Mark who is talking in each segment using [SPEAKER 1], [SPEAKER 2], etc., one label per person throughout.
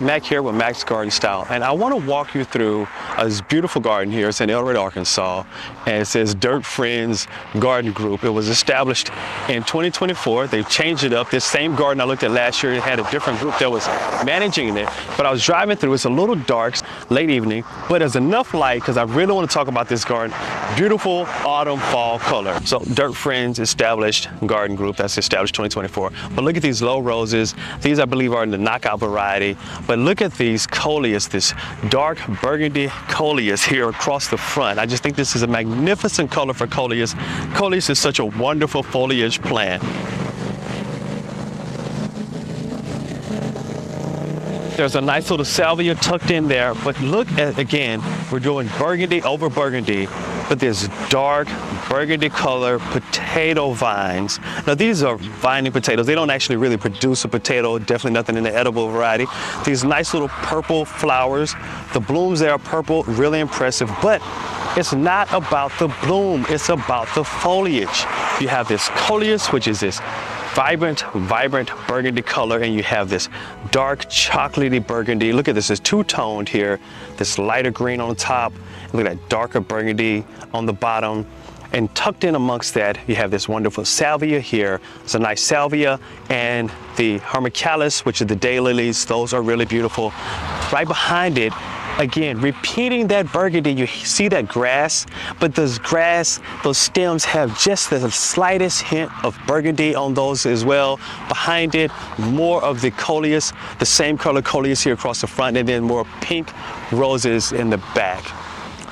[SPEAKER 1] Mac here with Mac's Garden Style, and I want to walk you through this beautiful garden here. It's in El Rey, Arkansas, and it says Dirt Friends Garden Group. It was established in 2024. They've changed it up. This same garden I looked at last year, it had a different group that was managing it, but I was driving through. It's a little dark, late evening, but there's enough light because I really want to talk about this garden. Beautiful autumn, fall color. So Dirt Friends established garden group, that's established 2024. But look at these low roses. These I believe are in the knockout variety. But look at these Coleus, this dark burgundy Coleus here across the front. I just think this is a magnificent color for Coleus. Coleus is such a wonderful foliage plant. There's a nice little salvia tucked in there, but look at, again, we're doing burgundy over burgundy, but there's dark burgundy color potato vines. Now these are vining potatoes. They don't actually really produce a potato, definitely nothing in the edible variety. These nice little purple flowers. The blooms there are purple, really impressive, but it's not about the bloom, it's about the foliage. You have this Coleus, which is this vibrant burgundy color, and you have this dark chocolatey burgundy. Look at this, it's two-toned here. This lighter green on the top, look at that darker burgundy on the bottom. And tucked in amongst that, you have this wonderful salvia here. It's a nice salvia, and the horticulture, which are the daylilies. Those are really beautiful. Right behind it, again, repeating that burgundy, you see that grass, but those grass, those stems have just the slightest hint of burgundy on those as well. Behind it, more of the Coleus, the same color Coleus here across the front, and then more pink roses in the back.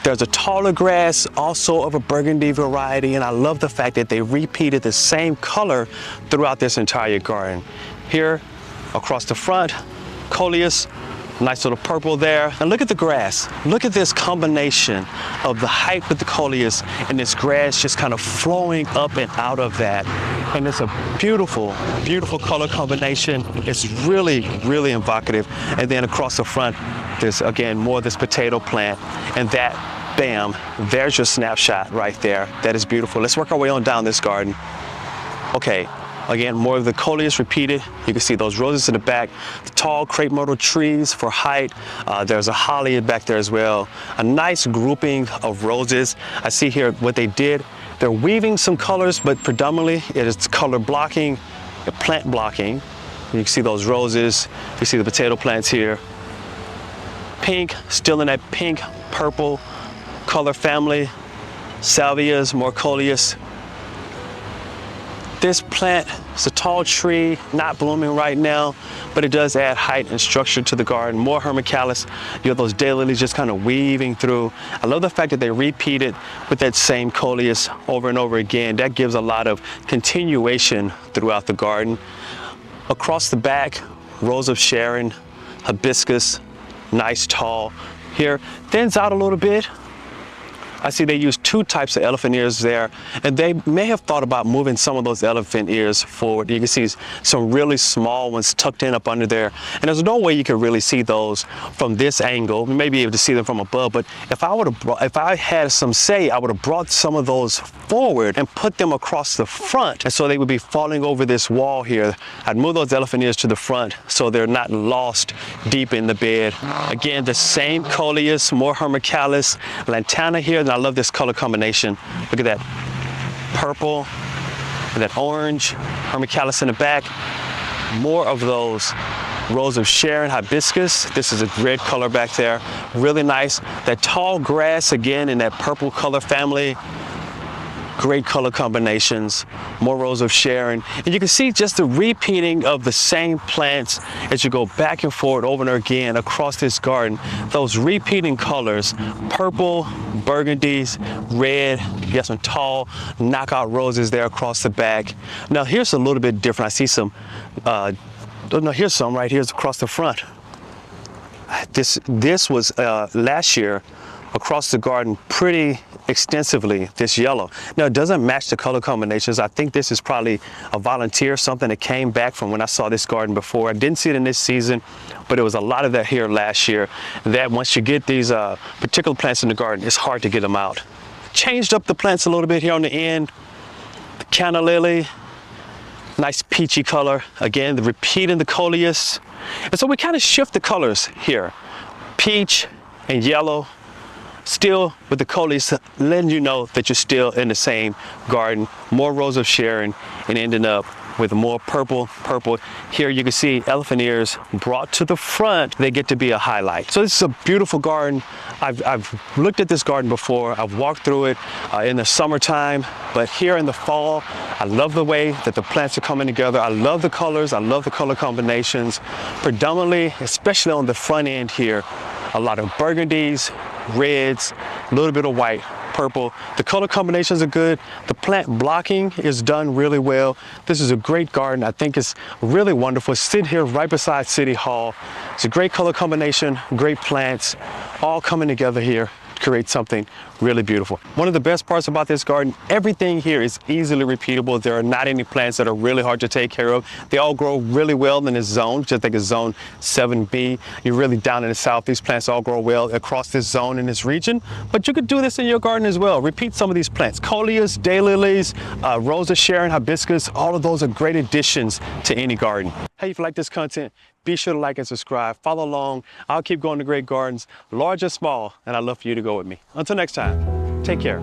[SPEAKER 1] There's a taller grass, also of a burgundy variety, and I love the fact that they repeated the same color throughout this entire garden. Here, across the front, Coleus, nice little purple there. And look at the grass. Look at this combination of the height with the Coleus and this grass just kind of flowing up and out of that. And it's a beautiful, beautiful color combination. It's really, really evocative. And then across the front, there's again more of this potato plant, and that, bam, there's your snapshot right there. That is beautiful. Let's work our way on down this garden. Okay, again, more of the Coleus repeated. You can see those roses in the back, the tall crepe myrtle trees for height. There's a holly back there as well. A nice grouping of roses. I see here what they did. They're weaving some colors, but predominantly it is color blocking, plant blocking. You can see those roses. You see the potato plants here. Pink, still in that pink, purple color family. Salvias, more Coleus. This plant is a tall tree, not blooming right now, but it does add height and structure to the garden. More horticulture. You have those daylilies just kind of weaving through. I love the fact that they repeat it with that same Coleus over and over again. That gives a lot of continuation throughout the garden. Across the back, Rose of Sharon, Hibiscus, nice tall. Here, thins out a little bit. I see they use two types of elephant ears there, and they may have thought about moving some of those elephant ears forward. You can see some really small ones tucked in up under there, and there's no way you could really see those from this angle. You may be able to see them from above, but if I had some say, I would have brought some of those forward and put them across the front, and so they would be falling over this wall here. I'd move those elephant ears to the front so they're not lost deep in the bed. Again, the same Coleus, more horticulture, lantana here. And I love this color combination. Look at that purple and that orange, horticulture in the back. More of those Rose of Sharon, Hibiscus. This is a red color back there. Really nice. That tall grass again in that purple color family. Great color combinations, more Rose of Sharon. And you can see just the repeating of the same plants as you go back and forth over and again across this garden. Those repeating colors, purple, burgundies, red, you got some tall knockout roses there across the back. Now here's a little bit different. I see some, here's some right here across the front. This was last year across the garden pretty extensively, this yellow. Now it doesn't match the color combinations. I think this is probably a volunteer, something that came back from when I saw this garden before. I didn't see it in this season, but there was a lot of that here last year. That once you get these particular plants in the garden, it's hard to get them out. Changed up the plants a little bit here on the end. The canna lily, nice peachy color. Again, the repeat in the Coleus. And so we kind of shift the colors here. Peach and yellow, still with the Coleus, letting you know that you're still in the same garden. More rows of Sharon and ending up with more purple. Here you can see elephant ears brought to the front. They get to be a highlight. So this is a beautiful garden. I've looked at this garden before. I've walked through it in the summertime, but here in the fall, I love the way that the plants are coming together. I love the colors. I love the color combinations. Predominantly, especially on the front end here, a lot of burgundies, reds, a little bit of white, purple. The color combinations are good. The plant blocking is done really well. This is a great garden. I think it's really wonderful. Sitting here right beside City Hall. It's a great color combination, great plants, all coming together here to create something really beautiful. One of the best parts about this garden, everything here is easily repeatable. There are not any plants that are really hard to take care of. They all grow really well in this zone, which I think is zone 7B. You're really down in the south. These plants all grow well across this zone in this region, but you could do this in your garden as well. Repeat some of these plants. Coleus, daylilies, Rosa Sharon, Hibiscus, all of those are great additions to any garden. Hey, if you like this content, be sure to like and subscribe. Follow along. I'll keep going to great gardens, large or small, and I'd love for you to go with me. Until next time, take care.